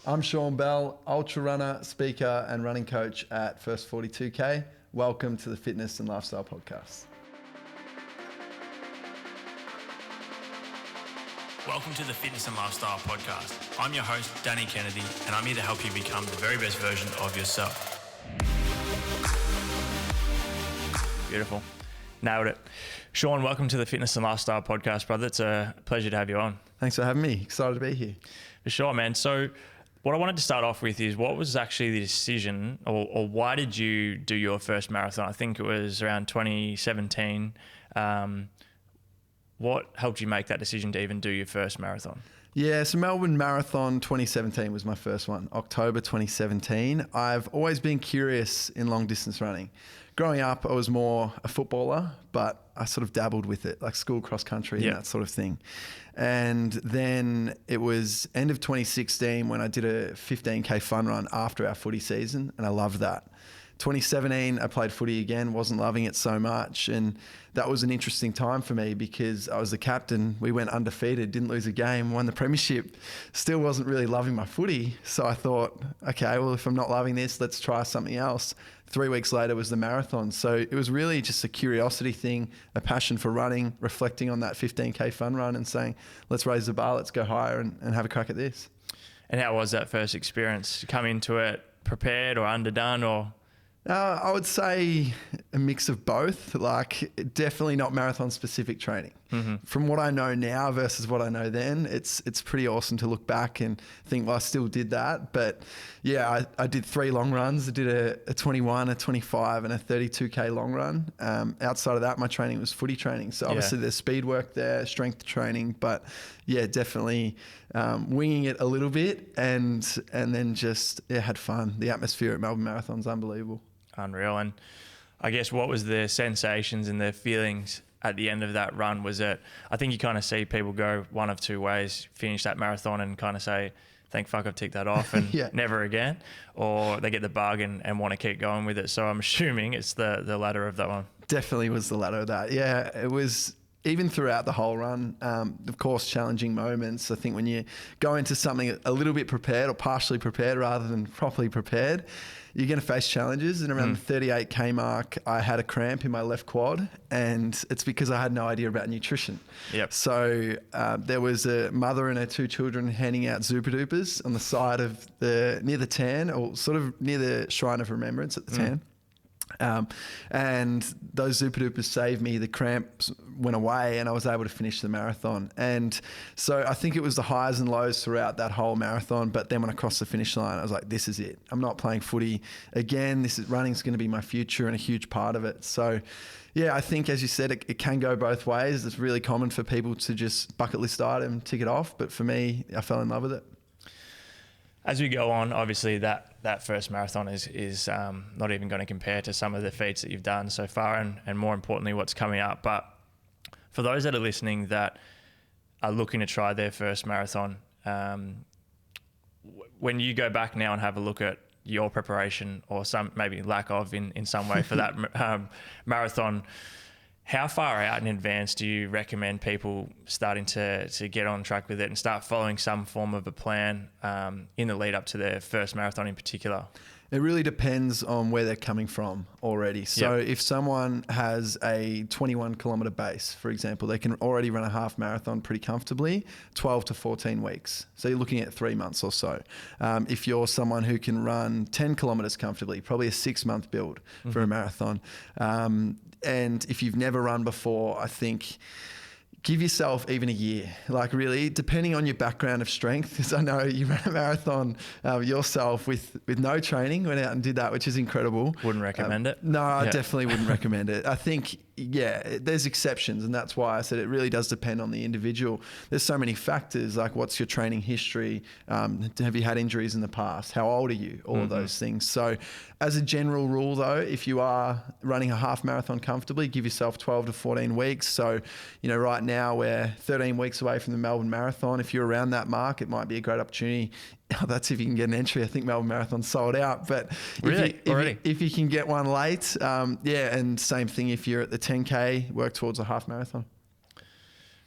I'm Sean Bell, ultra runner, speaker, and running coach at First 42K. Welcome to the Fitness and Lifestyle Podcast. Welcome to the Fitness and Lifestyle Podcast. I'm your host, Danny Kennedy, and I'm here to help you become the very best version of yourself. Beautiful. Nailed it. Sean, welcome to the Fitness and Lifestyle Podcast, brother. It's a pleasure to have you on. Thanks for having me. Excited to be here. For sure, man. So what I wanted to start off with is what was actually the decision or why did you do your first marathon? I think it was around 2017. What helped you make that decision to even do your first marathon? Yeah, so Melbourne Marathon 2017 was my first one, October 2017. I've always been curious in long distance running. Growing up, I was more a footballer, but I sort of dabbled with it, like school cross country and that sort of thing. And then it was end of 2016 when I did a 15K fun run after our footy season, and I loved that. 2017, I played footy again, wasn't loving it so much. And that was an interesting time for me because I was the captain. We went undefeated, didn't lose a game, won the premiership, still wasn't really loving my footy. So I thought, okay, well, if I'm not loving this, let's try something else. 3 weeks later was the marathon. So it was really just a curiosity thing, a passion for running, reflecting on that 15K fun run and saying, let's raise the bar, let's go higher and have a crack at this. And how was that first experience? Come into it prepared or underdone or... I would say a mix of both, like definitely not marathon specific training. Mm-hmm. From what I know now versus what I know then, it's pretty awesome to look back and think, well, I still did that. But yeah, I did 3 long runs. I did a 21, a 25 and a 32K long run. Outside of that, my training was footy training. So obviously there's speed work there, strength training, but yeah, definitely winging it a little bit and then just had fun. The atmosphere at Melbourne Marathon's unbelievable. Unreal. And I guess what was the sensations and the feelings at the end of that run? Was it, I think you kind of see people go one of two ways, finish that marathon and kind of say, thank fuck I've ticked that off and never again, or they get the bug and want to keep going with it. So I'm assuming it's the latter of that one. Definitely was the latter of that. Yeah, it was even throughout the whole run, of course, challenging moments. I think when you go into something a little bit prepared or partially prepared rather than properly prepared, you're going to face challenges. And around the 38K mark, I had a cramp in my left quad, and it's because I had no idea about nutrition. Yep. So there was a mother and her 2 children handing out Zupa Dupas on the side of near the tan, or sort of near the Shrine of Remembrance at the tan. And those Zupa Dupas saved me. The cramps went away and I was able to finish the marathon. And so I think it was the highs and lows throughout that whole marathon. But then when I crossed the finish line, I was like, this is it. I'm not playing footy again. Running's going to be my future and a huge part of it. So yeah, I think as you said, it can go both ways. It's really common for people to just bucket list item, tick it off. But for me, I fell in love with it. As we go on, obviously that first marathon is not even going to compare to some of the feats that you've done so far and more importantly, what's coming up. But for those that are listening that are looking to try their first marathon, when you go back now and have a look at your preparation or some maybe lack of in some way for that marathon, how far out in advance do you recommend people starting to get on track with it and start following some form of a plan in the lead up to their first marathon in particular? It really depends on where they're coming from already. So if someone has a 21 kilometer base, for example, they can already run a half marathon pretty comfortably, 12 to 14 weeks. So you're looking at 3 months or so. If you're someone who can run 10 kilometers comfortably, probably a 6-month build for a marathon. And if you've never run before, I think give yourself even a year, like really, depending on your background of strength, because I know you ran a marathon yourself with no training, went out and did that, which is incredible. Wouldn't recommend it. No, I definitely wouldn't recommend it. I think, there's exceptions, and that's why I said it really does depend on the individual. There's so many factors, like what's your training history? Have you had injuries in the past? How old are you? All of those things. So as a general rule though, if you are running a half marathon comfortably, give yourself 12 to 14 weeks. So, right now we're 13 weeks away from the Melbourne Marathon. If you're around that mark, it might be a great opportunity. That's if you can get an entry. I think Melbourne Marathon's sold out, but if you can get one late, and same thing if you're at the 10K, work towards a half marathon.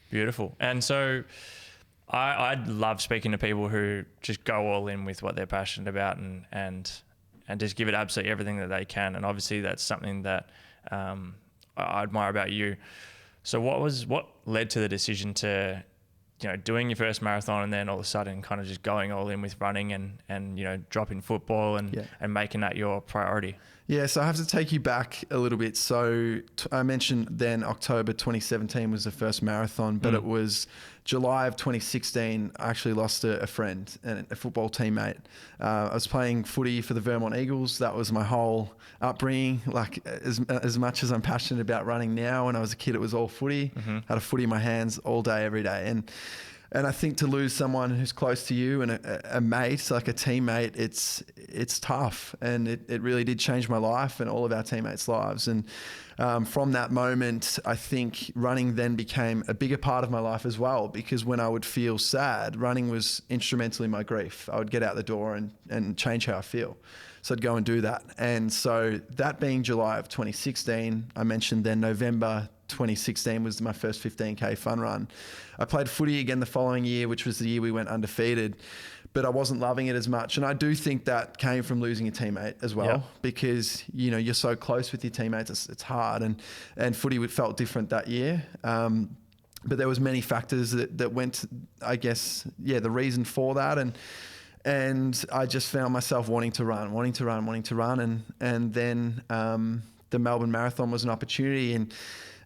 Beautiful. And so I love speaking to people who just go all in with what they're passionate about and just give it absolutely everything that they can. And obviously that's something that I admire about you. So what led to the decision to, doing your first marathon and then all of a sudden kind of just going all in with running and dropping football and making that your priority? Yeah, so I have to take you back a little bit. So I mentioned then October 2017 was the first marathon, but it was July of 2016. I actually lost a friend and a football teammate. I was playing footy for the Vermont Eagles. That was my whole upbringing. Like as much as I'm passionate about running now, when I was a kid, it was all footy. Had a footy in my hands all day, every day. And I think to lose someone who's close to you and a mate, like a teammate, it's tough. And it really did change my life and all of our teammates' lives. And from that moment, I think running then became a bigger part of my life as well, because when I would feel sad, running was instrumental in my grief. I would get out the door and change how I feel. So I'd go and do that. And so that being July of 2016, I mentioned then November 2016 was my first 15K fun run. I played footy again the following year, which was the year we went undefeated, but I wasn't loving it as much. And I do think that came from losing a teammate as well, because, you're so close with your teammates, it's hard. And footy felt different that year. But there was many factors that went, I guess, the reason for that. And I just found myself wanting to run. And then the Melbourne Marathon was an opportunity.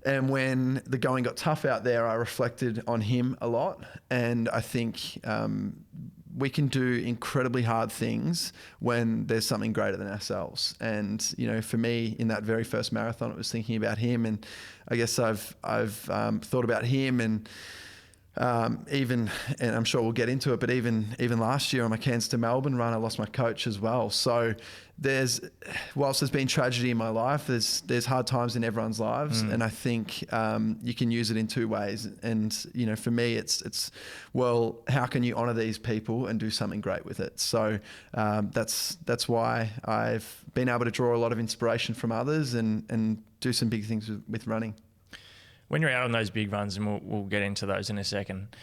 And when the going got tough out there, I reflected on him a lot. And I think we can do incredibly hard things when there's something greater than ourselves. And, for me, in that very first marathon, it was thinking about him. And I guess I've thought about him and and I'm sure we'll get into it, but even last year on my Cairns to Melbourne run, I lost my coach as well. So whilst there's been tragedy in my life, there's hard times in everyone's lives. And I think you can use it in two ways. And, for me, it's well, how can you honor these people and do something great with it? So that's why I've been able to draw a lot of inspiration from others and do some big things with running. When you're out on those big runs, and we'll get into those in a second,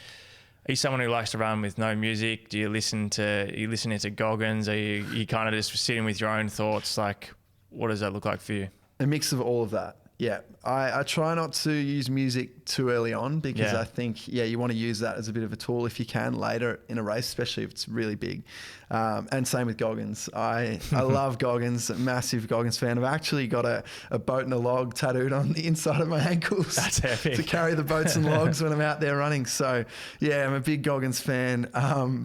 are you someone who likes to run with no music? Do you listening to Goggins? Are you kind of just sitting with your own thoughts? Like, what does that look like for you? A mix of all of that. Yeah. I try not to use music too early on, because I think, you want to use that as a bit of a tool if you can later in a race, especially if it's really big. And same with Goggins. I love Goggins, a massive Goggins fan. I've actually got a boat and a log tattooed on the inside of my ankles. That's epic. To carry the boats and logs when I'm out there running. So I'm a big Goggins fan.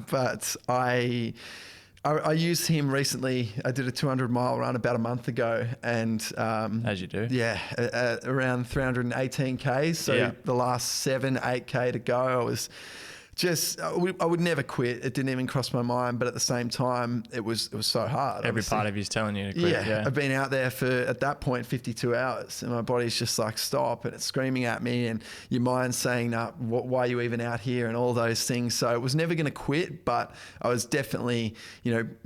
But I used him recently. I did a 200-mile run about a month ago, and as you do, around 318 Ks. So the last 8K to go, I was just, I would never quit. It didn't even cross my mind, but at the same time, it was so hard. Every part of you's telling you to quit. Yeah, I've been out there for, at that point, 52 hours, and my body's just like, stop, and it's screaming at me, and your mind's saying, nah, why are you even out here, and all those things. So I was never going to quit, but I was definitely,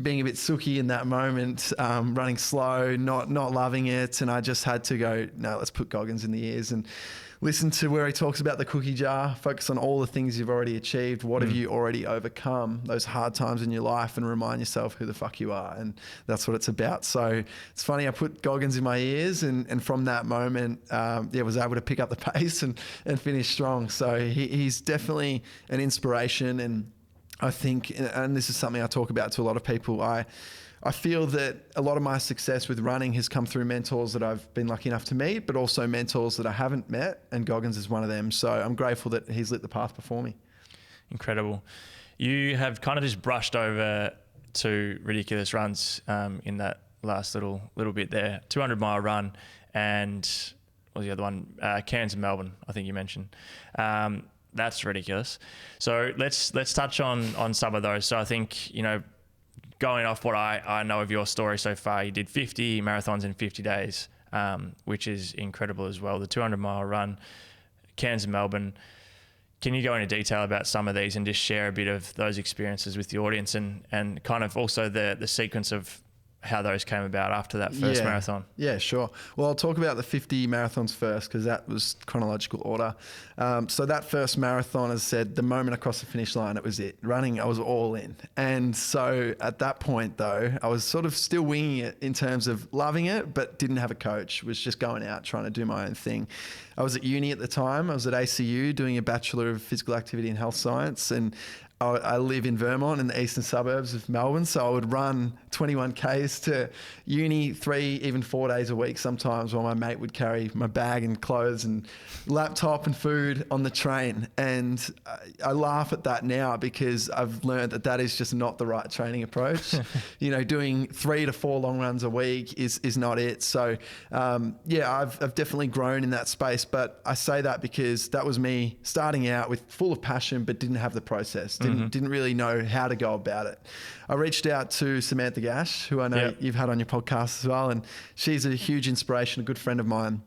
being a bit sooky in that moment, running slow, not loving it, and I just had to go, no, let's put Goggins in the ears and listen to where he talks about the cookie jar, focus on all the things you've already achieved. What have you already overcome, those hard times in your life, and remind yourself who the fuck you are. And that's what it's about. So it's funny, I put Goggins in my ears, and from that moment, was able to pick up the pace and finish strong. So he's definitely an inspiration. And I think, and this is something I talk about to a lot of people, I feel that a lot of my success with running has come through mentors that I've been lucky enough to meet, but also mentors that I haven't met, and Goggins is one of them. So I'm grateful that he's lit the path before me. Incredible. You have kind of just brushed over to ridiculous runs in that last little bit there. 200-mile run, and what was the other one? Cairns and Melbourne, I think you mentioned. That's ridiculous. So let's touch on some of those. So I think, going off what I know of your story so far, you did 50 marathons in 50 days, which is incredible as well. The 200-mile run, Cairns and Melbourne. Can you go into detail about some of these and just share a bit of those experiences with the audience, and kind of also the sequence of how those came about after that first marathon. Yeah, sure. Well, I'll talk about the 50 marathons first because that was chronological order. So that first marathon, as I said, the moment I crossed the finish line, it was it. Running, I was all in. And so at that point, though, I was sort of still winging it in terms of loving it, but didn't have a coach, was just going out trying to do my own thing. I was at uni at the time. I was at ACU doing a Bachelor of Physical Activity and Health Science, and I live in Vermont in the eastern suburbs of Melbourne, so I would run 21Ks to uni 3, even 4 days a week sometimes, while my mate would carry my bag and clothes and laptop and food on the train. And I laugh at that now because I've learned that that is just not the right training approach. You know, doing 3 to 4 long runs a week is not it. So I've definitely grown in that space, but I say that because that was me starting out with full of passion, but didn't have the process. Didn't really know how to go about it. I reached out to Samantha Gash, who I know you've had on your podcast as well, and she's a huge inspiration, a good friend of mine.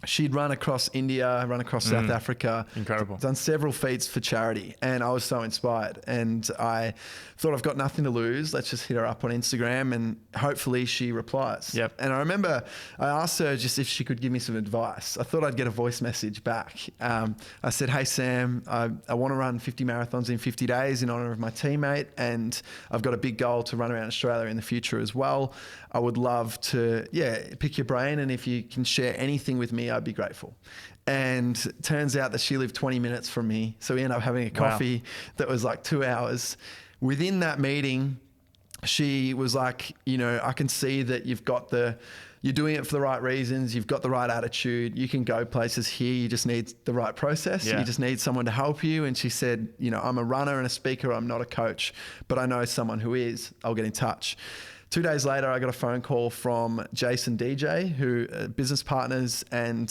She'd run across India, run across South Africa. Incredible. Done several feats for charity, and I was so inspired. And I thought, I've got nothing to lose. Let's just hit her up on Instagram, and hopefully she replies. Yep. And I remember I asked her just if she could give me some advice. I thought I'd get a voice message back. I said, hey, Sam, I want to run 50 marathons in 50 days in honor of my teammate, and I've got a big goal to run around Australia in the future as well. I would love to, pick your brain, and if you can share anything with me, I'd be grateful. And it turns out that she lived 20 minutes from me. So we ended up having a coffee that was like 2 hours. Within that meeting, she was like, I can see that you're doing it for the right reasons. You've got the right attitude. You can go places here. You just need the right process. Yeah. You just need someone to help you. And she said, I'm a runner and a speaker. I'm not a coach, but I know someone who is. I'll get in touch. 2 days later, I got a phone call from Jason DJ, who are business partners, and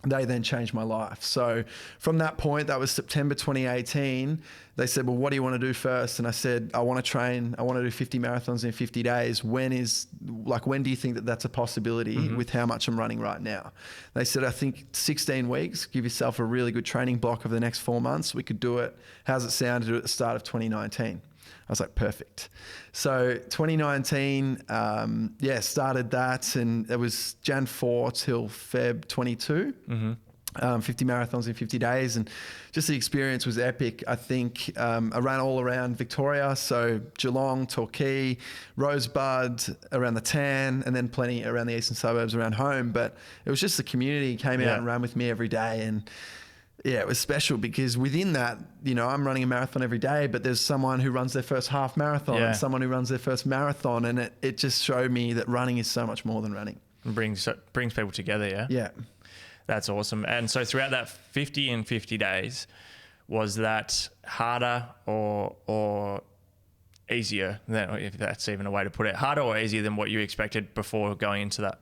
they then changed my life. So from that point, that was September 2018, they said, well, what do you want to do first? And I said, I want to train. I want to do 50 marathons in 50 days. When do you think that that's a possibility with how much I'm running right now? They said, I think 16 weeks, give yourself a really good training block over the next 4 months. We could do it. How's it sound to do it at the start of 2019? I was like, perfect. So 2019, started that, and it was Jan 4 till Feb 22. 50 marathons in 50 days, and just the experience was epic. I think I ran all around Victoria, so Geelong, Torquay, Rosebud, around the Tan, and then plenty around the eastern suburbs around home. But it was just the community came out and ran with me every day, and it was special because within that, I'm running a marathon every day, but there's someone who runs their first half marathon and someone who runs their first marathon. And it just showed me that running is so much more than running. It brings people together, yeah? Yeah. That's awesome. And so throughout that 50 and 50 days, was that harder or easier than, if that's even a way to put it, harder or easier than what you expected before going into that?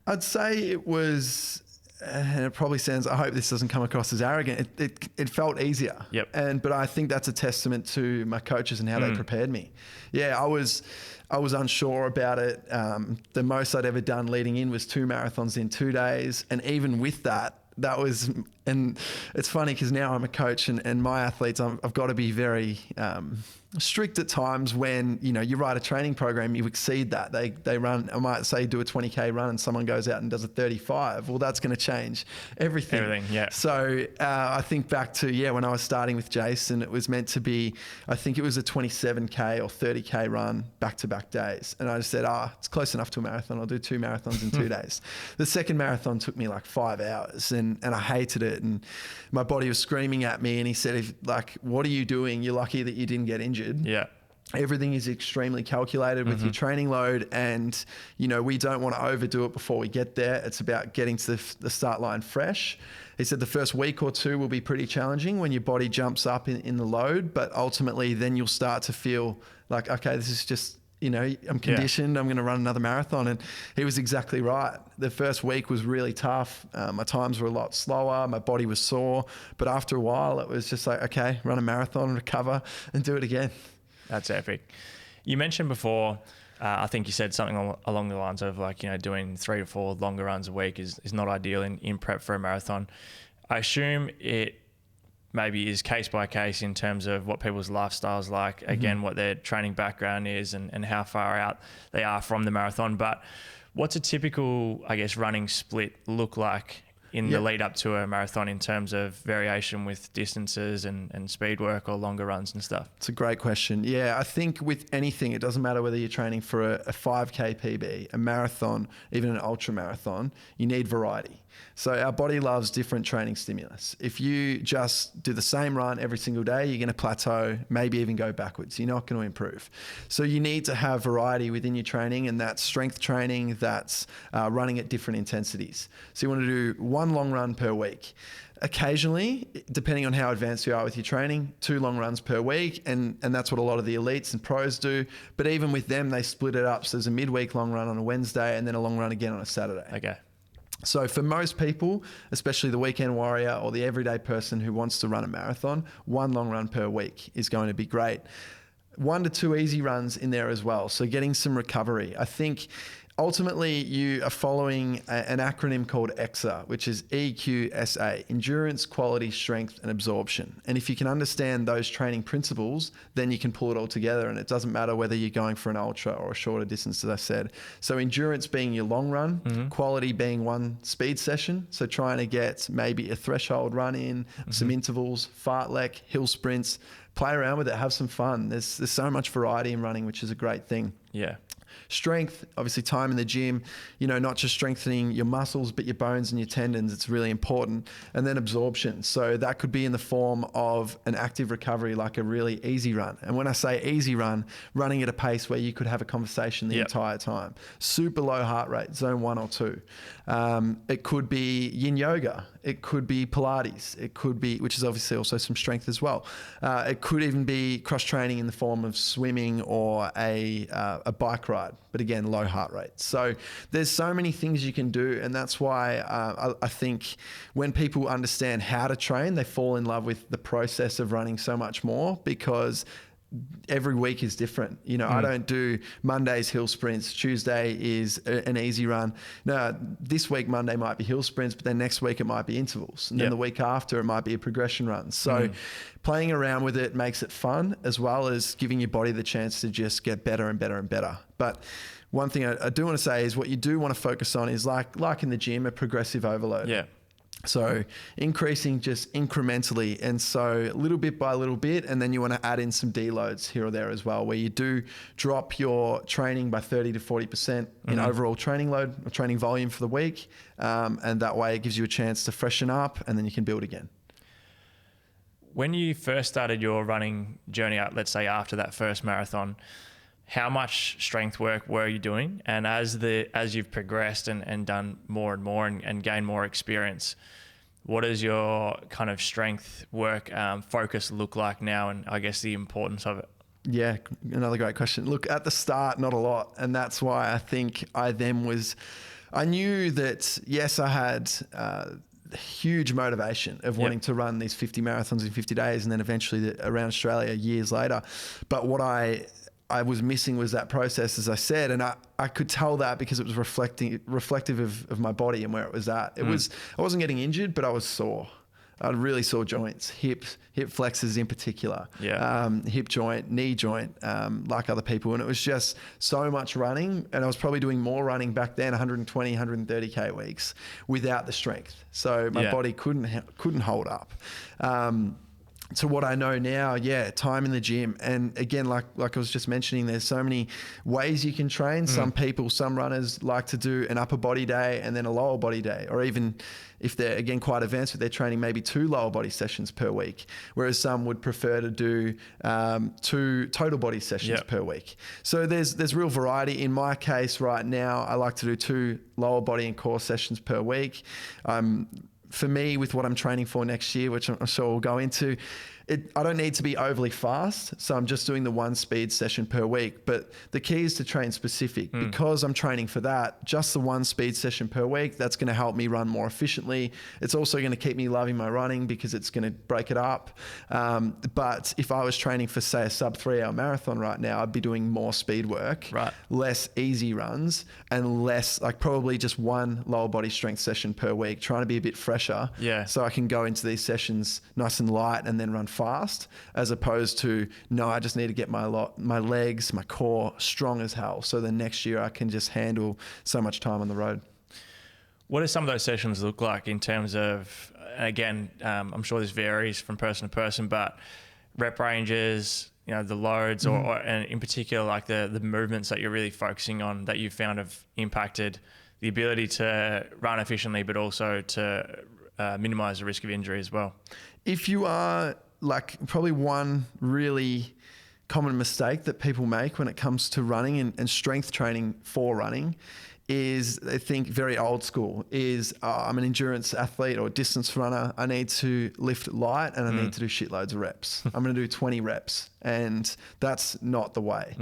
I'd say it was... and it probably sounds, I hope this doesn't come across as arrogant. It felt easier. Yep. But I think that's a testament to my coaches and how they prepared me. Yeah, I was unsure about it. The most I'd ever done leading in was 2 marathons in 2 days. And even with that was, and it's funny because now I'm a coach and my athletes, I've got to be very strict at times when, you write a training program, you exceed that. They run, I might say do a 20K run and someone goes out and does a 35. Well, that's going to change everything. Yeah. So I think back to, when I was starting with Jason, it was meant to be, I think it was a 27K or 30K run back-to-back days. And I just said, it's close enough to a marathon. I'll do 2 marathons in 2 days. The second marathon took me like 5 hours and I hated it. And my body was screaming at me. And he said, what are you doing? You're lucky that you didn't get injured. Yeah. Everything is extremely calculated with your training load, and we don't want to overdo it before we get there. It's about getting to the start line fresh. He said the first week or 2 will be pretty challenging when your body jumps up in the load, but ultimately then you'll start to feel like, okay, this is just, I'm conditioned. I'm going to run another marathon. And he was exactly right. The first week was really tough. My times were a lot slower. My body was sore. But after a while, it was just like, okay, run a marathon, recover, and do it again. That's epic. You mentioned before, I think you said something along the lines of doing 3 to 4 longer runs a week is not ideal in prep for a marathon. I assume it maybe is case by case in terms of what people's lifestyles like, again, what their training background is and how far out they are from the marathon. But what's a typical, I guess, running split look like in the lead up to a marathon in terms of variation with distances and speed work or longer runs and stuff? It's a great question. Yeah, I think with anything, it doesn't matter whether you're training for a 5K PB, a marathon, even an ultra marathon, you need variety. So our body loves different training stimulus. If you just do the same run every single day, you're going to plateau, maybe even go backwards. You're not going to improve. So you need to have variety within your training, and that's strength training, that's running at different intensities. So you want to do one long run per week. Occasionally, depending on how advanced you are with your training, 2 long runs per week, and that's what a lot of the elites and pros do. But even with them, they split it up. So there's a midweek long run on a Wednesday and then a long run again on a Saturday. Okay. So for most people, especially the weekend warrior or the everyday person who wants to run a marathon, 1 long run per week is going to be great. 1 to 2 easy runs in there as well. So getting some recovery. I think ultimately you are following an acronym called EQSA, which is EQSA, Endurance, Quality, Strength, and Absorption. And if you can understand those training principles, then you can pull it all together. And it doesn't matter whether you're going for an ultra or a shorter distance, as I said. So endurance being your long run, quality being 1 speed session. So trying to get maybe a threshold run in, some intervals, fartlek, hill sprints, play around with it, have some fun. There's so much variety in running, which is a great thing. Yeah. Strength, obviously time in the gym, not just strengthening your muscles, but your bones and your tendons. It's really important. And then absorption. So that could be in the form of an active recovery, like a really easy run. And when I say easy run, running at a pace where you could have a conversation the entire time. Super low heart rate, zone 1 or 2. It could be yin yoga. It could be Pilates. It could be, which is obviously also some strength as well. It could even be cross training in the form of swimming or a bike ride, but again, low heart rate. So there's so many things you can do. And that's why I think when people understand how to train, they fall in love with the process of running so much more, because every week is different. I don't do Mondays hill sprints, Tuesday is an easy run. No, this week Monday might be hill sprints, but then next week it might be intervals, and then the week after it might be a progression run. So playing around with it makes it fun, as well as giving your body the chance to just get better and better and better. But one thing I do want to say is what you do want to focus on is like in the gym, a progressive overload. Yeah. So increasing just incrementally, and so little bit by little bit, and then you want to add in some deloads here or there as well, where you do drop your training by 30 to 40% in overall training load or training volume for the week, and that way it gives you a chance to freshen up, and then you can build again. When you first started your running journey out, let's say after that first marathon, how much strength work were you doing? And as you've progressed and done more and more and gained more experience, what does your kind of strength work focus look like now, and I guess the importance of it? Yeah, another great question. Look, at the start, not a lot. And that's why I think I knew that, yes, I had huge motivation of wanting to run these 50 marathons in 50 days and then eventually around Australia years later. But what I was missing was that process, as I said, and I could tell that because it was reflective of my body and where it was at. I wasn't getting injured, but I was sore. I had really sore joints, hip flexors in particular, hip joint, knee joint, like other people. And it was just so much running, and I was probably doing more running back then, 120, 130K weeks without the strength. So my body couldn't hold up. To what I know now, time in the gym. And again, like I was just mentioning, there's so many ways you can train. Some runners like to do an upper body day and then a lower body day, or even if they're, again, quite advanced with their training, maybe 2 lower body sessions per week, whereas some would prefer to do 2 total body sessions per week. So there's real variety. In my case right now, I like to do 2 lower body and core sessions per week. For me, with what I'm training for next year, which I'm sure we'll go into, I don't need to be overly fast, so I'm just doing the one speed session per week. But the key is to train specific. Because I'm training for that, just the one speed session per week, that's going to help me run more efficiently. It's also going to keep me loving my running because it's going to break it up. But if I was training for, say, a sub 3 hour marathon right now, I'd be doing more speed work, less easy runs, and less, like probably just one lower body strength session per week, trying to be a bit fresher. So I can go into these sessions nice and light and then run fast, as opposed to, no, I just need to get my legs, my core strong as hell. So then next year I can just handle so much time on the road. What do some of those sessions look like in terms of, again, I'm sure this varies from person to person, but rep ranges, the loads, or and in particular, like the movements that you're really focusing on that you found have impacted the ability to run efficiently, but also to minimize the risk of injury as well? If you are, like, probably one really common mistake that people make when it comes to running and strength training for running is, they think very old school, is I'm an endurance athlete or distance runner. I need to lift light and I need to do shitloads of reps. I'm going to do 20 reps. And that's not the way.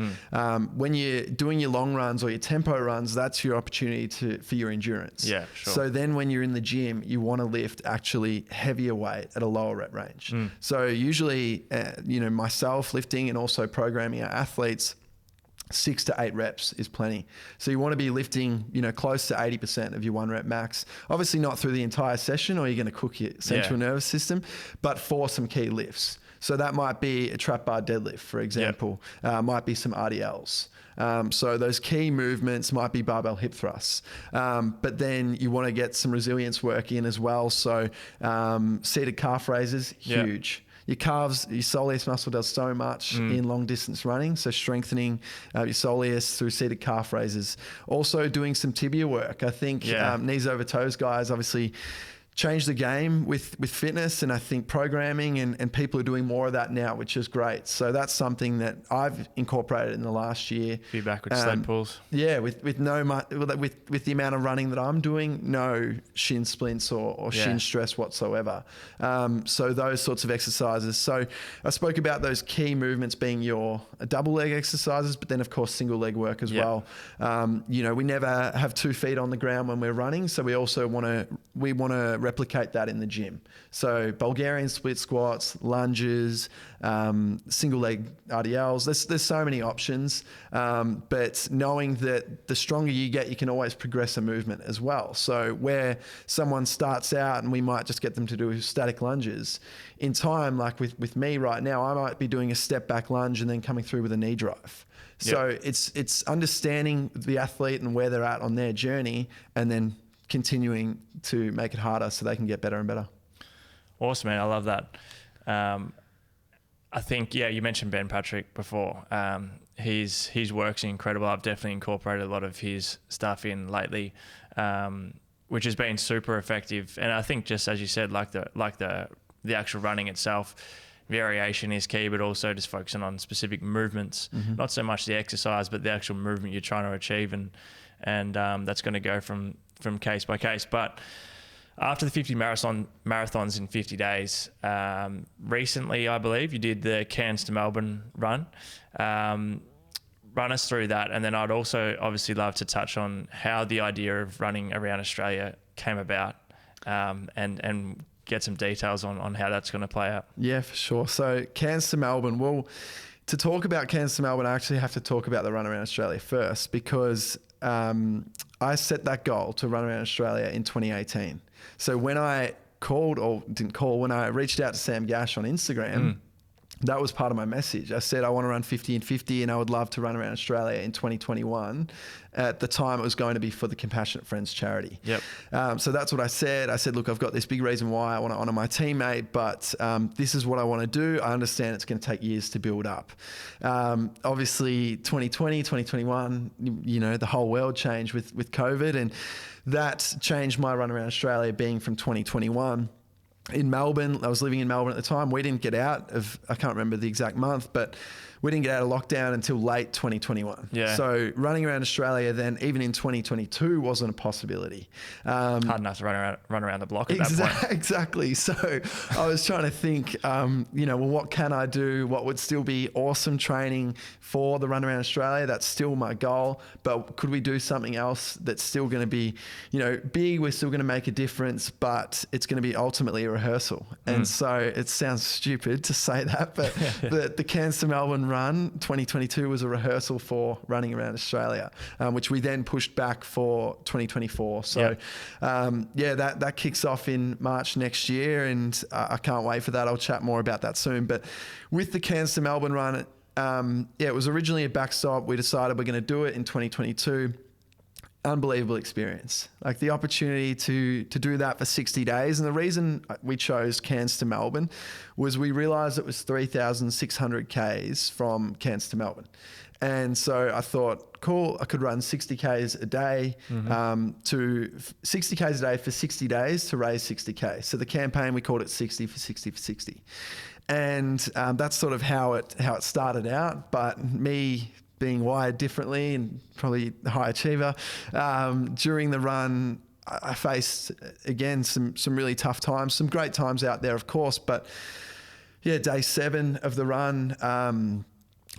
When you're doing your long runs or your tempo runs, that's your opportunity for your endurance. Yeah, sure. So then when you're in the gym, you want to lift actually heavier weight at a lower rep range. So usually, myself lifting and also programming our athletes, 6 to 8 reps is plenty. So you want to be lifting, close to 80% of your 1 rep max. Obviously not through the entire session, or you're going to cook your central nervous system, but for some key lifts. So that might be a trap bar deadlift, for example. Might be some RDLs. So those key movements might be barbell hip thrusts. But then you want to get some resilience work in as well. So seated calf raises, huge. Your calves, your soleus muscle does so much in long distance running. So strengthening your soleus through seated calf raises. Also doing some tibia work. I think knees over toes guys obviously changed the game with fitness, and I think programming and people are doing more of that now, which is great. So that's something that I've incorporated in the last year. Few backward sled pulls. Yeah, with the amount of running that I'm doing, no shin splints or shin stress whatsoever. So those sorts of exercises. So I spoke about those key movements being your double leg exercises, but then of course single leg work as well. We never have 2 feet on the ground when we're running, so we also want to replicate that in the gym. So Bulgarian split squats, lunges, single leg RDLs. There's so many options, but knowing that the stronger you get, you can always progress a movement as well. So where someone starts out and we might just get them to do static lunges, in time, like with me right now, I might be doing a step back lunge and then coming through with a knee drive. So it's understanding the athlete and where they're at on their journey, and then continuing to make it harder so they can get better and better. Awesome, man. I love that. I think, you mentioned Ben Patrick before. His work's incredible. I've definitely incorporated a lot of his stuff in lately, which has been super effective. And I think, just as you said, like the actual running itself, variation is key, but also just focusing on specific movements, not so much the exercise, but the actual movement you're trying to achieve. And that's going to go from case by case. But after the 50 marathons in 50 days, recently, I believe you did the Cairns to Melbourne run. Run us through that. And then I'd also obviously love to touch on how the idea of running around Australia came about, and get some details on how that's going to play out. Yeah, for sure. So Cairns to Melbourne, well, to talk about Cairns to Melbourne, I actually have to talk about the run around Australia first, because I set that goal to run around Australia in 2018. So when I when I reached out to Sam Gash on Instagram, that was part of my message. I said, I want to run 50 and 50 and I would love to run around Australia in 2021. At the time, it was going to be for the Compassionate Friends charity. So that's what I said. I said, look, I've got this big reason why I want to honour my teammate, but this is what I want to do. I understand it's going to take years to build up. Obviously, 2020, 2021, the whole world changed with COVID, and that changed my run around Australia being from 2021 in Melbourne. I was living in Melbourne at the time. We didn't get out of, I can't remember the exact month, but we didn't get out of lockdown until late 2021. Yeah. So running around Australia then, even in 2022, wasn't a possibility. Hard enough to run around the block at that point. Exactly. So I was trying to think, well, what can I do? What would still be awesome training for the run around Australia? That's still my goal. But could we do something else that's still going to be, big? We're still going to make a difference, but it's going to be ultimately a rehearsal. And so it sounds stupid to say that, but the Cairns to Melbourne run 2022 was a rehearsal for running around Australia, which we then pushed back for 2024. So that kicks off in March next year, and I can't wait for that. I'll chat more about that soon. But with the Cairns to Melbourne run, it was originally a backstop. We decided we're going to do it in 2022. Unbelievable experience, like the opportunity to do that for 60 days. And the reason we chose Cairns to Melbourne was we realized it was 3,600 Ks from Cairns to Melbourne. And so I thought, cool, I could run 60 Ks a day, to 60 Ks a day for 60 days to raise 60 Ks. So the campaign, we called it 60 for 60 for 60. And that's sort of how it started out. But me being wired differently and probably a high achiever, during the run, I faced, again, some really tough times, some great times out there, of course. But yeah, day 7 of the run,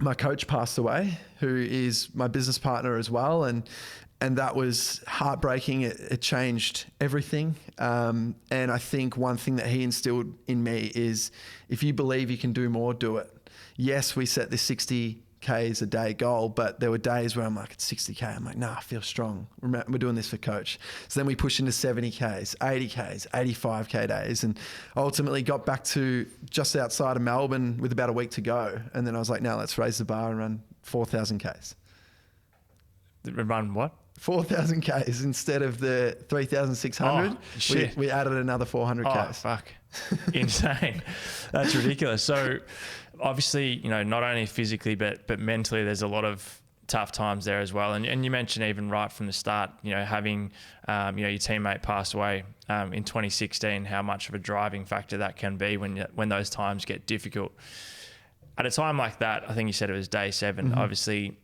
my coach passed away, who is my business partner as well. And that was heartbreaking. It changed everything. And I think one thing that he instilled in me is, if you believe you can do more, do it. Yes, we set this 60 Ks a day goal, but there were days where I'm like, it's 60K. I'm like, nah, I feel strong. We're doing this for coach. So then we pushed into 70 Ks, 80 Ks, 85K days, and ultimately got back to just outside of Melbourne with about a week to go. And then I was like, now let's raise the bar and run 4,000 Ks. Run what? 4,000 Ks instead of the 3,600. Oh, shit. We added another 400 Ks. Oh, fuck. Insane. That's ridiculous. So obviously, not only physically, but mentally, there's a lot of tough times there as well. And you mentioned even right from the start, having, your teammate pass away in 2016, how much of a driving factor that can be when those times get difficult. At a time like that, I think you said it was day 7, obviously,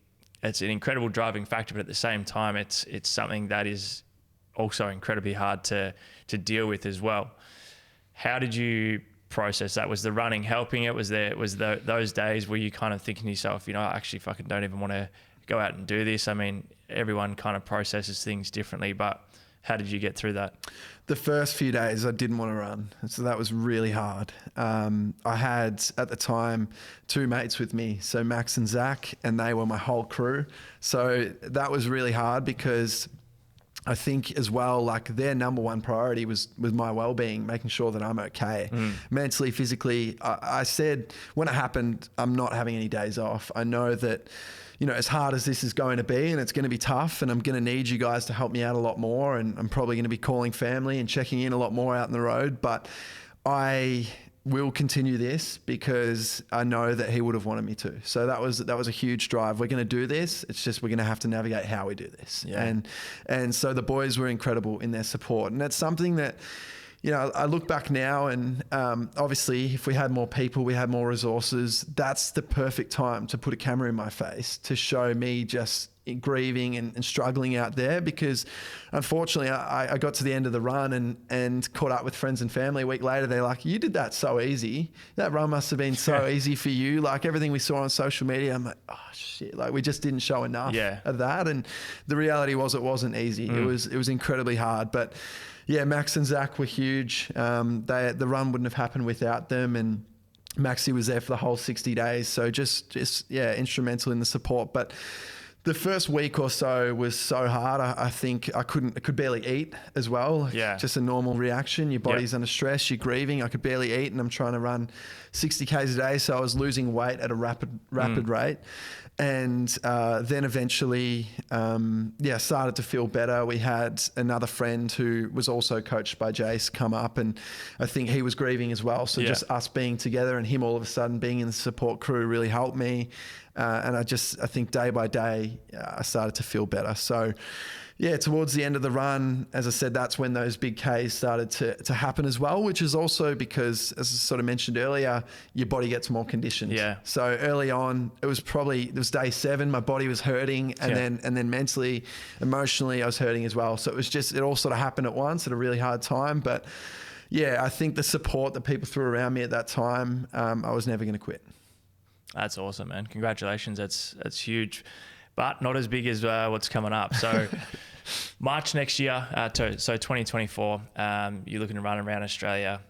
it's an incredible driving factor, but at the same time, it's something that is also incredibly hard to deal with as well. How did you process that? Was the running helping it? Was those days where you kind of thinking to yourself, I actually fucking don't even want to go out and do this? I mean, everyone kind of processes things differently, but how did you get through that? The first few days I didn't want to run. So that was really hard. I had at the time 2 mates with me, so Max and Zach, and they were my whole crew. So that was really hard because I think as well, like their number one priority was my well-being, making sure that I'm okay. Mentally, physically. I said when it happened, I'm not having any days off. I know that, as hard as this is going to be, and it's going to be tough, and I'm going to need you guys to help me out a lot more, and I'm probably going to be calling family and checking in a lot more out in the road, but I will continue this because I know that he would have wanted me to. So that was a huge drive. We're going to do this. It's just, we're going to have to navigate how we do this. Yeah. And so the boys were incredible in their support. And that's something that, I look back now and obviously if we had more people, we had more resources, that's the perfect time to put a camera in my face to show me just grieving and struggling out there, because unfortunately I got to the end of the run and caught up with friends and family a week later. They're like, you did that so easy. That run must have been so easy for you. Like everything we saw on social media, I'm like, oh shit, like we just didn't show enough of that. And the reality was it wasn't easy. It was incredibly hard. But yeah, Max and Zach were huge. The run wouldn't have happened without them. And Maxie was there for the whole 60 days. So just instrumental in the support. But the first week or so was so hard. I think I could barely eat as well. Yeah. Just a normal reaction. Your body's under stress. You're grieving. I could barely eat, and I'm trying to run 60 Ks a day. So I was losing weight at a rapid rate. And then eventually, started to feel better. We had another friend who was also coached by Jace come up, and I think he was grieving as well. So just us being together and him all of a sudden being in the support crew really helped me. And I think day by day, I started to feel better. So yeah, towards the end of the run, as I said, that's when those big Ks started to happen as well, which is also because, as I sort of mentioned earlier, your body gets more conditioned. Yeah. So early on, it was day 7, my body was hurting, and then mentally, emotionally, I was hurting as well. So it all sort of happened at once at a really hard time. But yeah, I think the support that people threw around me at that time, I was never going to quit. That's awesome, man. Congratulations. That's huge, but not as big as what's coming up. So March next year, so 2024, you're looking to run around Australia.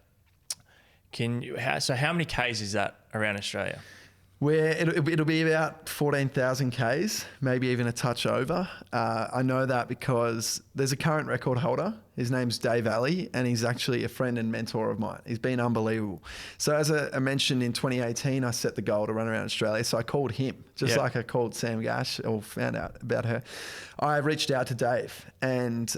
So how many Ks is that around Australia? Where it'll be about 14,000 Ks, maybe even a touch over. I know that because there's a current record holder. His name's Dave Alley, and he's actually a friend and mentor of mine. He's been unbelievable. So as I mentioned, in 2018, I set the goal to run around Australia. So I called him, just like I called Sam Gash or found out about her. I reached out to Dave, and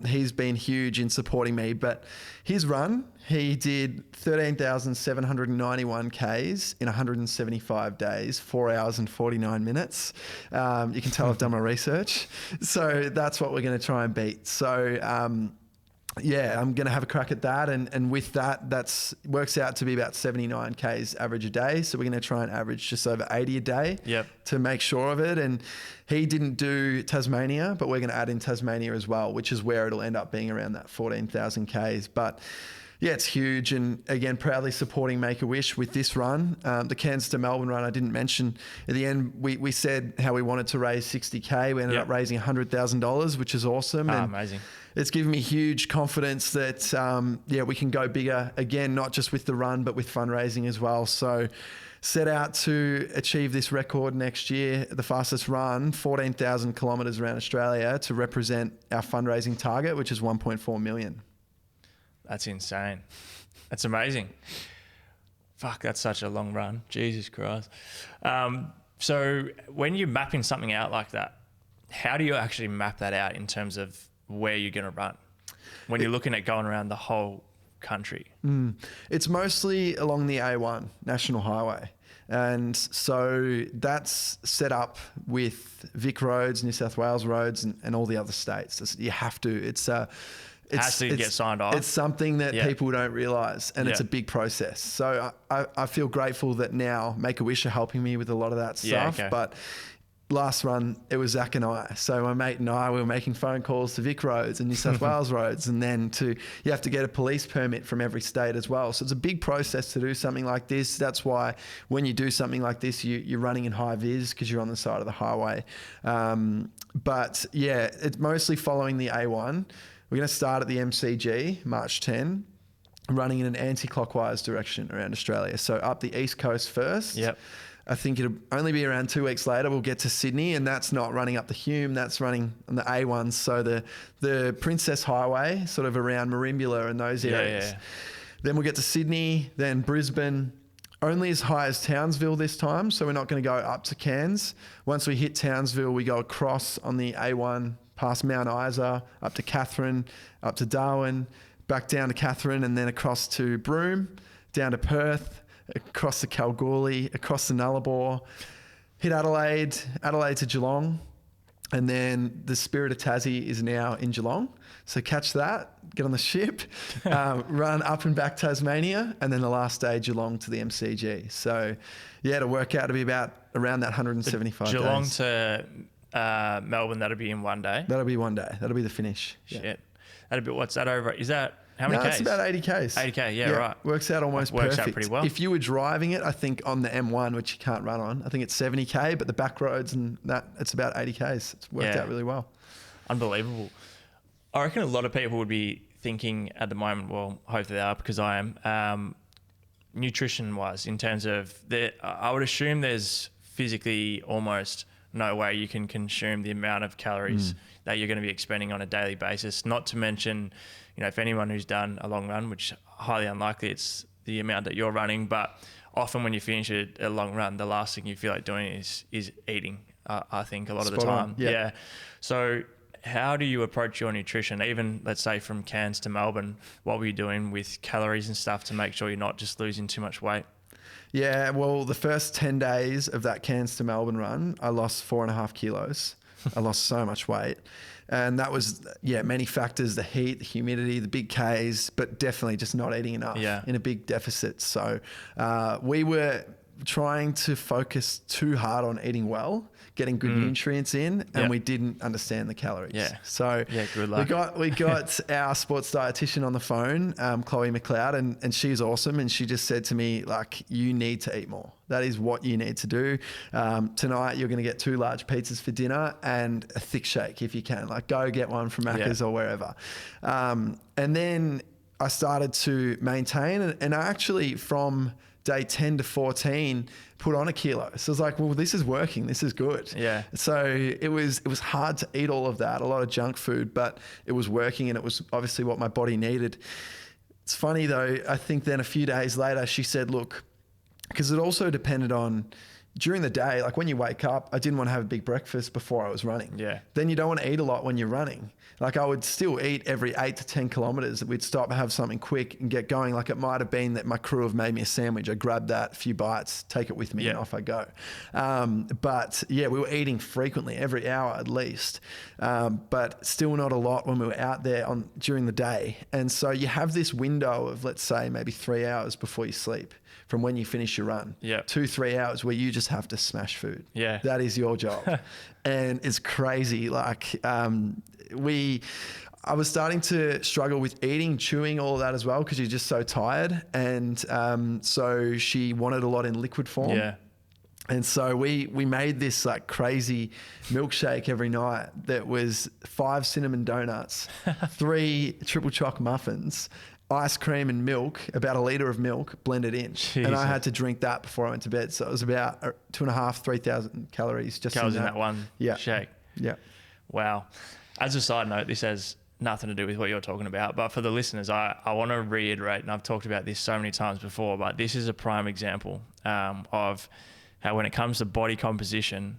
he's been huge in supporting me. But his run, he did 13,791 Ks in 175 days, 4 hours and 49 minutes. You can tell I've done my research. So that's what we're going to try and beat. So yeah, I'm going to have a crack at that. And with that, works out to be about 79 Ks average a day. So we're going to try and average just over 80 a day to make sure of it. And he didn't do Tasmania, but we're going to add in Tasmania as well, which is where it'll end up being around that 14,000 Ks. But yeah, it's huge. And again, proudly supporting Make-A-Wish with this run. The Cairns to Melbourne run, I didn't mention. At the end, we said how we wanted to raise 60K. We ended up raising $100,000, which is awesome. And amazing. It's given me huge confidence that, we can go bigger again, not just with the run, but with fundraising as well. So set out to achieve this record next year, the fastest run, 14,000 kilometers around Australia, to represent our fundraising target, which is 1.4 million. That's insane. That's amazing. Fuck, that's such a long run. Jesus Christ. So when you're mapping something out like that, how do you actually map that out in terms of where you're going to run when you're looking at going around the whole country? It's mostly along the A1 National Highway. And so that's set up with Vic roads, New South Wales roads, and all the other states. You have to. It has to get signed off. It's something that people don't realise, and it's a big process. So I feel grateful that now Make-A-Wish are helping me with a lot of that stuff. But last run, it was Zach and I. So my mate and I, we were making phone calls to Vic roads and New South Wales roads, and then you have to get a police permit from every state as well. So it's a big process to do something like this. That's why when you do something like this, you're running in high vis because you're on the side of the highway. But yeah, it's mostly following the A1. We're going to start at the MCG, March 10, running in an anti-clockwise direction around Australia. So up the east coast first. I think it'll only be around 2 weeks later we'll get to Sydney, and that's not running up the Hume, that's running on the A1. So the Princess Highway, sort of around Merimbula and those areas. Then we'll get to Sydney, then Brisbane, only as high as Townsville this time. So we're not going to go up to Cairns. Once we hit Townsville, we go across on the A1 past Mount Isa, up to Katherine, up to Darwin, back down to Katherine, and then across to Broome, down to Perth, across to Kalgoorlie, across to Nullarbor, hit Adelaide to Geelong, and then the Spirit of Tassie is now in Geelong. So catch that, get on the ship, run up and back Tasmania, and then the last day Geelong to the MCG. So yeah, it'll work out to be about around that 175 Geelong days. to Melbourne, that'll be in one day. That'll be one day. That'll be the finish. Shit. That'll be, what's that over? Is that how many Ks? It's about 80 Ks. 80K, yeah, right. Works out almost perfect. Works out pretty well. If you were driving it, I think on the M1, which you can't run on, I think it's 70K, but the back roads and that, it's about 80 Ks. It's worked out really well. Unbelievable. I reckon a lot of people would be thinking at the moment, well, hopefully they are, because I am, nutrition-wise, in terms of, I would assume there's physically almost no way you can consume the amount of calories that you're going to be expending on a daily basis. Not to mention, if anyone who's done a long run, which highly unlikely it's the amount that you're running, but often when you finish a long run, the last thing you feel like doing is eating, I think a lot of the time. Yeah. So how do you approach your nutrition? Even let's say from Cairns to Melbourne, what were you doing with calories and stuff to make sure you're not just losing too much weight? Yeah, well, the first 10 days of that Cairns to Melbourne run, I lost 4.5 kilos. I lost so much weight. And that was, many factors, the heat, the humidity, the big Ks, but definitely just not eating enough in a big deficit. So we were trying to focus too hard on eating well, getting good nutrients in, and we didn't understand the calories. So good luck. we got our sports dietitian on the phone, Chloe McLeod, and she's awesome. And she just said to me, like, you need to eat more. That is what you need to do. Tonight, you're going to get 2 large pizzas for dinner and a thick shake if you can. Like, go get one from Macca's or wherever. And then I started to maintain, and I actually, from day 10 to 14, put on a kilo. So I was like, well, this is working. This is good. Yeah. So it was hard to eat all of that, a lot of junk food, but it was working, and it was obviously what my body needed. It's funny though, I think then a few days later, she said, look, because it also depended on during the day, like when you wake up, I didn't want to have a big breakfast before I was running. Yeah. Then you don't want to eat a lot when you're running. Like I would still eat every 8 to 10 kilometers. We'd stop, have something quick and get going. Like it might have been that my crew have made me a sandwich. I grabbed that, a few bites, take it with me and off I go. But we were eating frequently, every hour at least. But still not a lot when we were out there during the day. And so you have this window of, let's say, maybe 3 hours before you sleep from when you finish your run. 2-3 hours where you just have to smash food. That is your job. And it's crazy. Like, I was starting to struggle with eating, chewing, all of that as well, because you're just so tired. And so she wanted a lot in liquid form. And so we made this like crazy milkshake every night that was 5 cinnamon donuts, 3 triple choc muffins, ice cream and milk, about a litre of milk blended in. Jesus. And I had to drink that before I went to bed. So it was about 2,500-3,000 calories just in that one shake. Yeah. Wow. As a side note, this has nothing to do with what you're talking about, but for the listeners, I want to reiterate, and I've talked about this so many times before, but this is a prime example of how when it comes to body composition,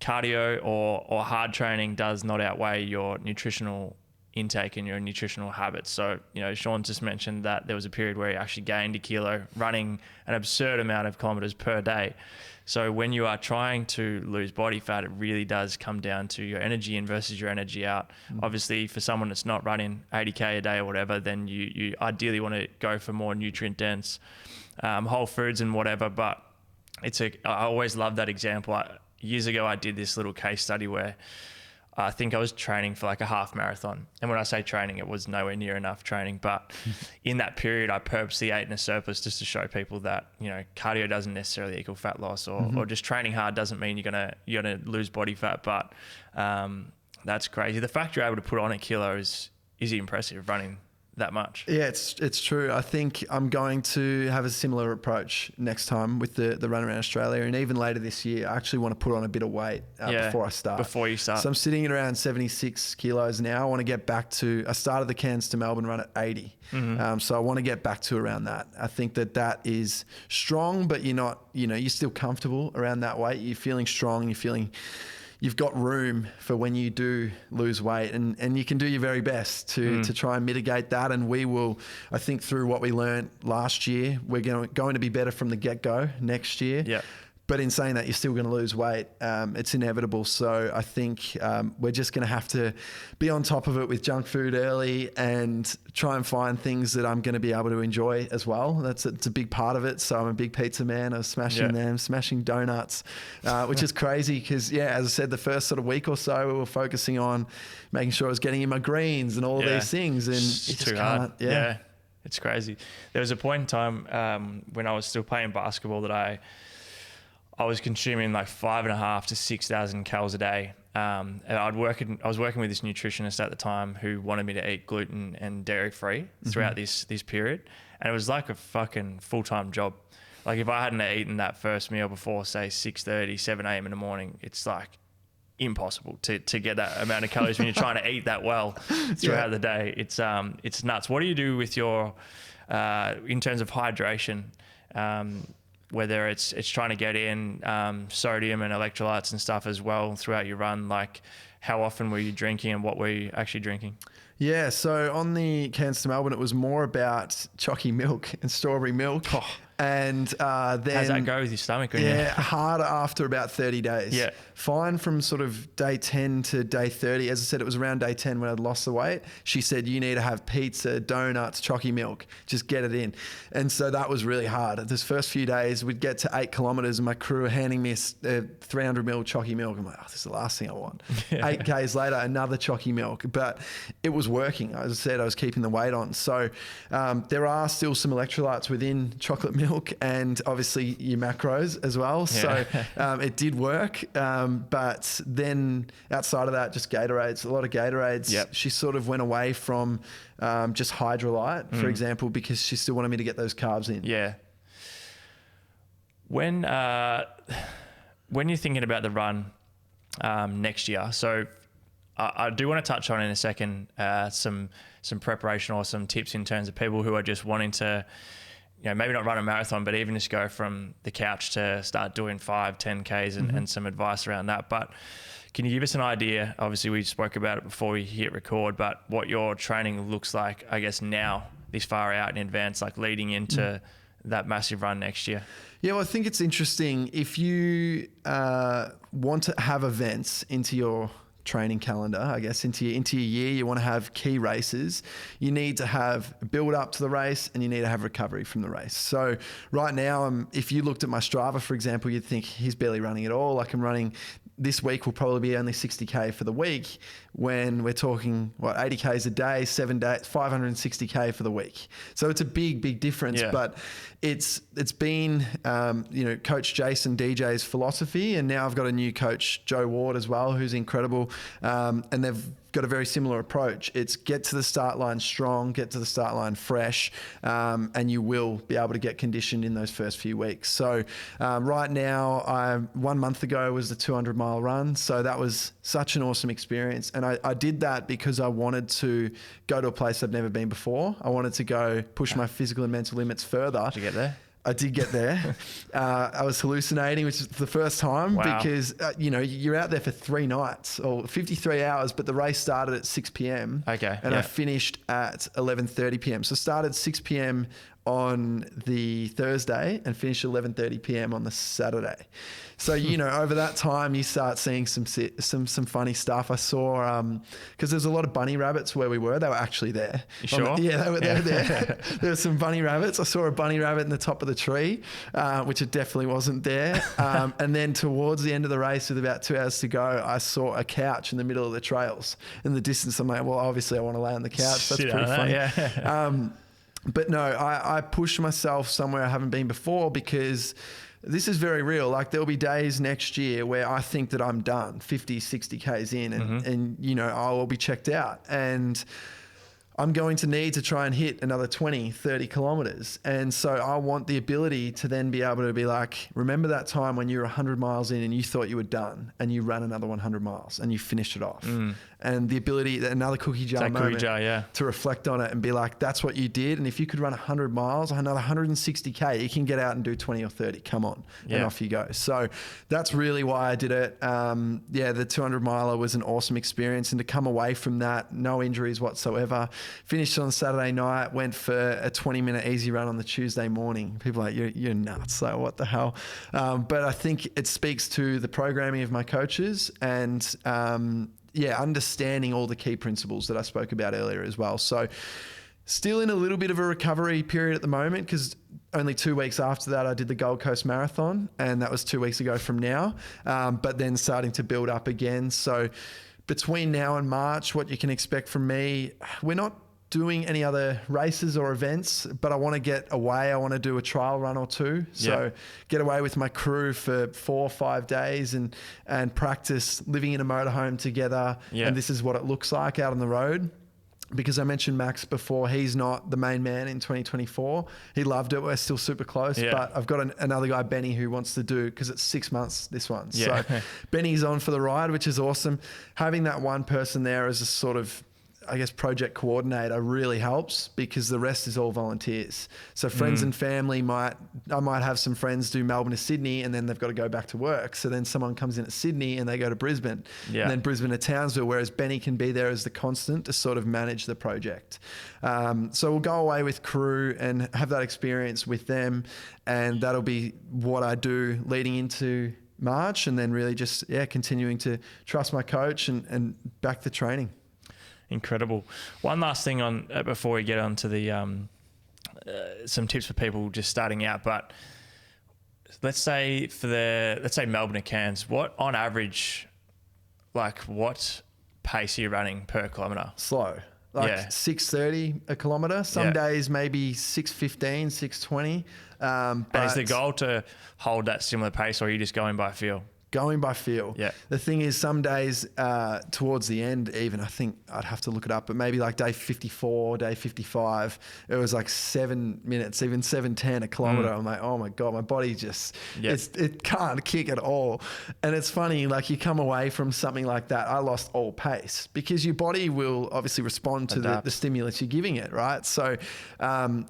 cardio or hard training does not outweigh your nutritional intake and your nutritional habits. So, Sean just mentioned that there was a period where he actually gained a kilo running an absurd amount of kilometers per day. So when you are trying to lose body fat, it really does come down to your energy in versus your energy out. Obviously, for someone that's not running 80K a day or whatever, then you ideally want to go for more nutrient dense whole foods and whatever. But I always love that example. Years ago, I did this little case study where I think I was training for like a half marathon. And when I say training, it was nowhere near enough training. But in that period, I purposely ate in a surplus just to show people that, cardio doesn't necessarily equal fat loss or just training hard doesn't mean you're gonna lose body fat. But that's crazy. The fact you're able to put on a kilo is impressive running that much. Yeah, it's true. I think I'm going to have a similar approach next time with the run around Australia, and even later this year. I actually want to put on a bit of weight before I start. Before you start. So I'm sitting at around 76 kilos now. I want to get back to, I started the Cairns to Melbourne run at 80. So I want to get back to around that. I think that is strong, but you're not, you're still comfortable around that weight. You're feeling strong. You've got room for when you do lose weight, and you can do your very best to try and mitigate that. And we will, I think, through what we learned last year, we're going to be better from the get-go next year. Yeah. But in saying that, you're still going to lose weight. It's inevitable. So I think we're just going to have to be on top of it with junk food early and try and find things that I'm going to be able to enjoy as well. It's a big part of it. So I'm a big pizza man. I was smashing them, smashing donuts, which is crazy because, as I said, the first sort of week or so, we were focusing on making sure I was getting in my greens and all of these things. And it's just too hard. Yeah, it's crazy. There was a point in time when I was still playing basketball that I was consuming like 5,500 to 6,000 calories a day. And I was working with this nutritionist at the time who wanted me to eat gluten and dairy free throughout this period. And it was like a fucking full-time job. Like if I hadn't eaten that first meal before, say 6:30, 7 a.m. in the morning, it's like impossible to get that amount of calories when you're trying to eat that well throughout the day. It's nuts. What do you do with your, in terms of hydration? Whether it's trying to get in sodium and electrolytes and stuff as well throughout your run, like how often were you drinking and what were you actually drinking? Yeah, so on the Cairns to Melbourne, it was more about chalky milk and strawberry milk And then how's that go with your stomach? When yeah, harder after about 30 days. Yeah. Fine from sort of day 10 to day 30. As I said, it was around day 10 when I'd lost the weight. She said, you need to have pizza, donuts, chalky milk, just get it in. And so that was really hard. This first few days, we'd get to 8 kilometers and my crew were handing me a 300 ml chalky milk. I'm like, oh, this is the last thing I want. 8 Ks later, another chalky milk. But it was working. As I said, I was keeping the weight on. So there are still some electrolytes within chocolate milk and obviously your macros as well. Yeah. So it did work. But then outside of that, just Gatorades, a lot of Gatorades. Yep. She sort of went away from just Hydrolyte, for example, because she still wanted me to get those carbs in. Yeah. When you're thinking about the run next year, so I do want to touch on in a second some preparation or some tips in terms of people who are just wanting to, maybe not run a marathon, but even just go from the couch to start doing 5, 10 Ks and some advice around that. But can you give us an idea? Obviously, we spoke about it before we hit record, but what your training looks like, I guess, now, this far out in advance, like leading into that massive run next year? Yeah, well, I think it's interesting. If you want to have events into your training calendar, I guess, into your year, you want to have key races, you need to have build up to the race and you need to have recovery from the race. So right now, if you looked at my Strava, for example, you'd think he's barely running at all. Like I'm running, this week will probably be only 60K for the week when we're talking, 80Ks a day, 7 days, 560K for the week. So it's a big difference, but it's been, Coach Jason DJ's philosophy. And now I've got a new coach, Joe Ward as well, who's incredible. And they've got a very similar approach. It's get to the start line strong, get to the start line fresh, and you will be able to get conditioned in those first few weeks. So right now, 1 month ago was the 200-mile run. So that was such an awesome experience. And I did that because I wanted to go to a place I've never been before. I wanted to go push my physical and mental limits further. Did you get there? I did get there. I was hallucinating, which is the first time because, you're out there for 3 nights or 53 hours, but the race started at 6 p.m. Okay. And I finished at 11:30 p.m. So started 6 p.m. on the Thursday and finished 11:30 p.m. on the Saturday. So, over that time you start seeing some funny stuff. I saw, because there's a lot of bunny rabbits where we were. They were actually there. You sure? They were there. There were some bunny rabbits. I saw a bunny rabbit in the top of the tree, which it definitely wasn't there. And then towards the end of the race with about 2 hours to go, I saw a couch in the middle of the trails. In the distance, I'm like, well, obviously I want to lay on the couch. That's pretty funny. But no, I pushed myself somewhere I haven't been before because this is very real. Like there'll be days next year where I think that I'm done 50, 60 Ks in and I will be checked out. And I'm going to need to try and hit another 20, 30 kilometers. And so I want the ability to then be able to be like, remember that time when you were 100 miles in and you thought you were done and you ran another 100 miles and you finished it off. And the ability, another cookie jar moment to reflect on it and be like, that's what you did. And if you could run 100 miles, another 160K, you can get out and do 20 or 30. Come on. And off you go. So that's really why I did it. The 200 miler was an awesome experience. And to come away from that, no injuries whatsoever. Finished on Saturday night, went for a 20-minute easy run on the Tuesday morning. People are like, you're nuts. Like, what the hell? But I think it speaks to the programming of my coaches and, understanding all the key principles that I spoke about earlier as well. So still in a little bit of a recovery period at the moment because only 2 weeks after that, I did the Gold Coast Marathon and that was 2 weeks ago from now, but then starting to build up again. So between now and March, what you can expect from me, we're not doing any other races or events, but I want to get away. I want to do a trial run or 2. So get away with my crew for 4 or 5 days and practice living in a motorhome together. And this is what it looks like out on the road. Because I mentioned Max before, he's not the main man in 2024. He loved it. We're still super close. But I've got another guy, Benny, who wants to do, because it's 6 months, this one. So Benny's on for the ride, which is awesome. Having that one person there is a sort of, I guess, project coordinator really helps because the rest is all volunteers. So friends and family I might have some friends do Melbourne to Sydney and then they've got to go back to work. So then someone comes in at Sydney and they go to Brisbane and then Brisbane to Townsville, whereas Benny can be there as the constant to sort of manage the project. So we'll go away with crew and have that experience with them, and that'll be what I do leading into March, and then really just continuing to trust my coach and back the training. Incredible. One last thing on before we get on to the some tips for people just starting out, but let's say Melbourne to Cairns, what on average, like what pace are you running per kilometre? Slow. 6:30 a kilometre. Some days maybe 6:15, 6:20. But is the goal to hold that similar pace, or are you just going by feel? Going by feel. Yeah. The thing is, some days towards the end, even I think I'd have to look it up, but maybe like day 54, day 55, it was like 7 minutes, even 7:10 a kilometre. I'm like, oh my God, my body just, it can't kick at all. And it's funny, like you come away from something like that, I lost all pace because your body will obviously respond to the stimulus you're giving it, right? So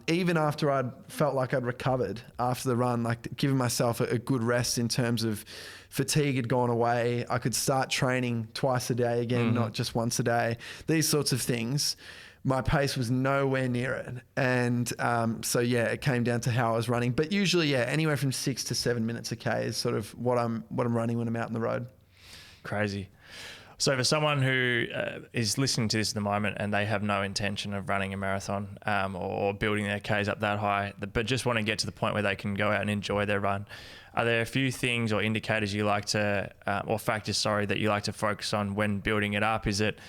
even after I'd felt like I'd recovered after the run, like giving myself a good rest in terms of fatigue had gone away, I could start training twice a day again, not just once a day. These sorts of things, my pace was nowhere near it. And it came down to how I was running. But usually, anywhere from 6 to 7 minutes a K is sort of what I'm running when I'm out on the road. Crazy. So for someone who is listening to this at the moment and they have no intention of running a marathon or building their Ks up that high, but just want to get to the point where they can go out and enjoy their run, are there a few things or indicators you like to, or factors, that you like to focus on when building it up? Is it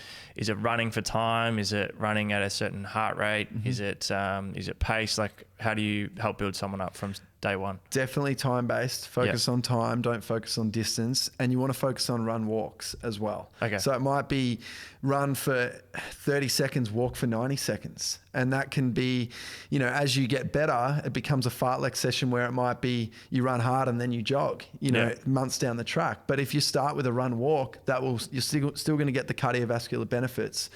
running for time? Is it running at a certain heart rate? Is it pace? Like, how do you help build someone up from day one? Definitely time-based. Focus on time. Don't focus on distance. And you want to focus on run walks as well. Okay. So it might be run for 30 seconds, walk for 90 seconds. And that can be, as you get better, it becomes a fartlek session where it might be you run hard and then you jog, months down the track. But if you start with a run walk, you're still going to get the cardiovascular benefits,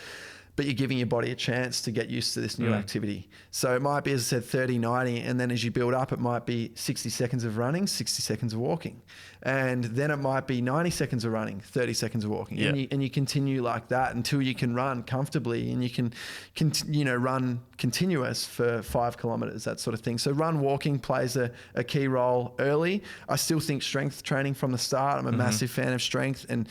but you're giving your body a chance to get used to this new activity. So it might be, as I said, 30, 90, and then as you build up, it might be 60 seconds of running, 60 seconds of walking. And then it might be 90 seconds of running, 30 seconds of walking. Yeah. And you continue like that until you can run comfortably and you can run continuous for 5 kilometers, that sort of thing. So run walking plays a key role early. I still think strength training from the start. I'm a massive fan of strength, and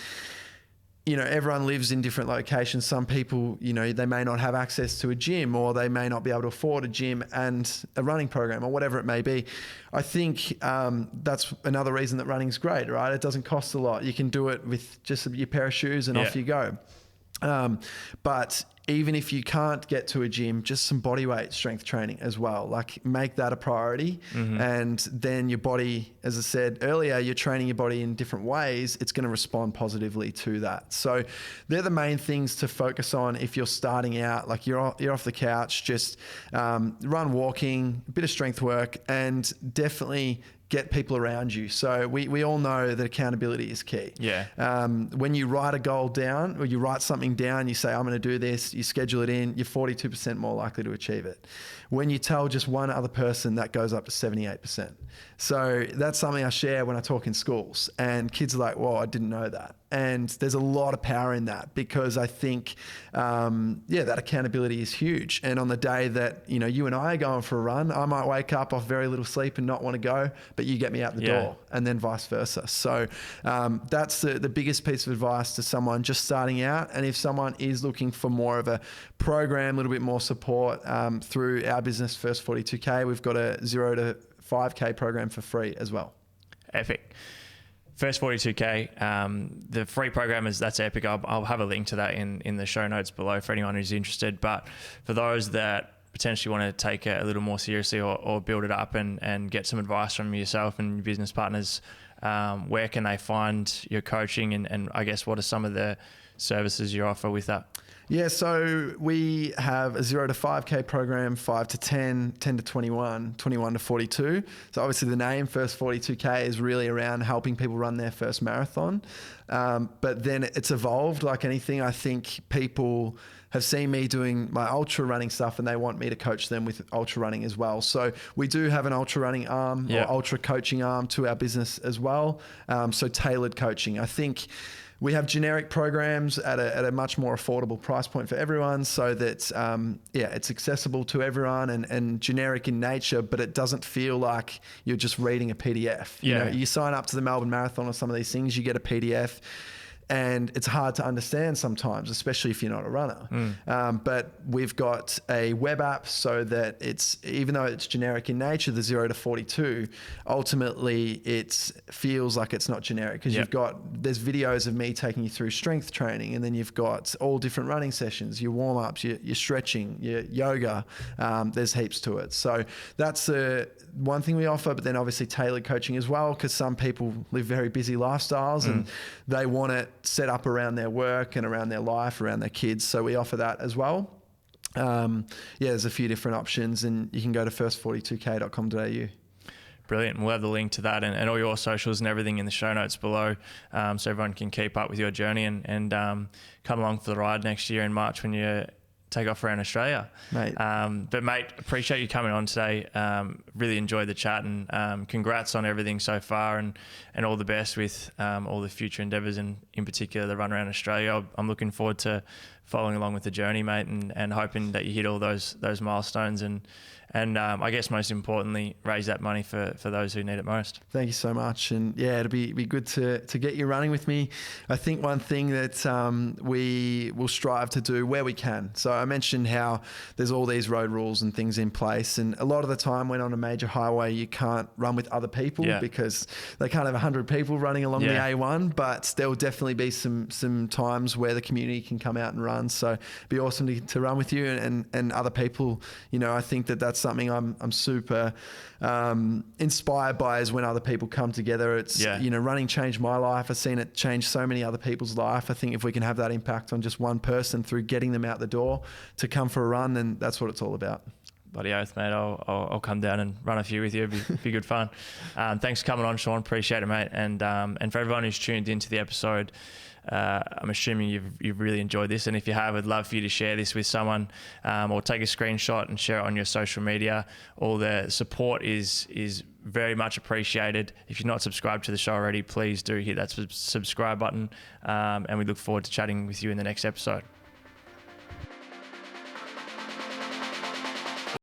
everyone lives in different locations. Some people, they may not have access to a gym, or they may not be able to afford a gym and a running program, or whatever it may be. I think that's another reason that running's great, right? It doesn't cost a lot. You can do it with just your pair of shoes and off you go. But even if you can't get to a gym, just some body weight strength training as well. Like, make that a priority. And then your body, as I said earlier, you're training your body in different ways. It's going to respond positively to that. So they're the main things to focus on if you're starting out. Like, you're off the couch, just run walking, a bit of strength work, and definitely get people around you. So we all know that accountability is key. Yeah. When you write a goal down, or you write something down, you say, I'm going to do this, you schedule it in, you're 42% more likely to achieve it. When you tell just one other person, that goes up to 78%. So that's something I share when I talk in schools, and kids are like, whoa, I didn't know that. And there's a lot of power in that, because I think, that accountability is huge. And on the day that, you and I are going for a run, I might wake up off very little sleep and not want to go, but you get me out the door, and then vice versa. So that's the biggest piece of advice to someone just starting out. And if someone is looking for more of a program, a little bit more support through our business, First 42K, we've got a 0 to 5K program for free as well. Epic. First 42K, the free program that's epic. I'll have a link to that in the show notes below for anyone who's interested. But for those that potentially want to take it a little more seriously, or build it up and get some advice from yourself and your business partners, where can they find your coaching, and I guess what are some of the services you offer with that? Yeah, so we have a 0 to 5K program, 5 to 10, 10 to 21, 21 to 42. So obviously the name First 42K is really around helping people run their first marathon. But then it's evolved like anything. I think people have seen me doing my ultra running stuff and they want me to coach them with ultra running as well. So we do have an ultra running arm or ultra coaching arm to our business as well. So tailored coaching. I think we have generic programs at a much more affordable price point for everyone, so that it's accessible to everyone and generic in nature, but it doesn't feel like you're just reading a PDF. You know, you sign up to the Melbourne Marathon or some of these things, you get a PDF. And it's hard to understand sometimes, especially if you're not a runner. But we've got a web app so that it's, even though it's generic in nature, the 0 to 42, ultimately it feels like it's not generic because there's videos of me taking you through strength training, and then you've got all different running sessions, your warm ups, your stretching, your yoga. There's heaps to it. So that's one thing we offer, but then obviously tailored coaching as well, because some people live very busy lifestyles and they want it set up around their work and around their life, around their kids. So we offer that as well. There's a few different options, and you can go to first42k.com.au. Brilliant. We'll have the link to that and all your socials and everything in the show notes below, so everyone can keep up with your journey and come along for the ride next year in March when you take off around Australia. Mate. But mate, appreciate you coming on today. Really enjoyed the chat, and congrats on everything so far, and all the best with all the future endeavours, and in particular the run around Australia. I'm looking forward to following along with the journey, mate, and hoping that you hit all those milestones and I guess most importantly, raise that money for those who need it most. Thank you so much. And yeah, it'll be good to get you running with me. I think one thing that we will strive to do where we can. So I mentioned how there's all these road rules and things in place. And a lot of the time when on a major highway, you can't run with other people because they can't have 100 people running along the A1, but there'll definitely be some times where the community can come out and run. So it'd be awesome to run with you and other people. You know, I think that's something I'm super inspired by, is when other people come together. It's, you know, running changed my life. I've seen it change so many other people's life. I think if we can have that impact on just one person through getting them out the door to come for a run, then that's what it's all about. Bloody oath, mate. I'll come down and run a few with you. It'd be good fun. Thanks for coming on, Sean. Appreciate it, mate. And for everyone who's tuned into the episode, I'm assuming you've really enjoyed this, and if you have, I'd love for you to share this with someone, or take a screenshot and share it on your social media. All the support is very much appreciated. If you're not subscribed to the show already, please do hit that subscribe button, and we look forward to chatting with you in the next episode.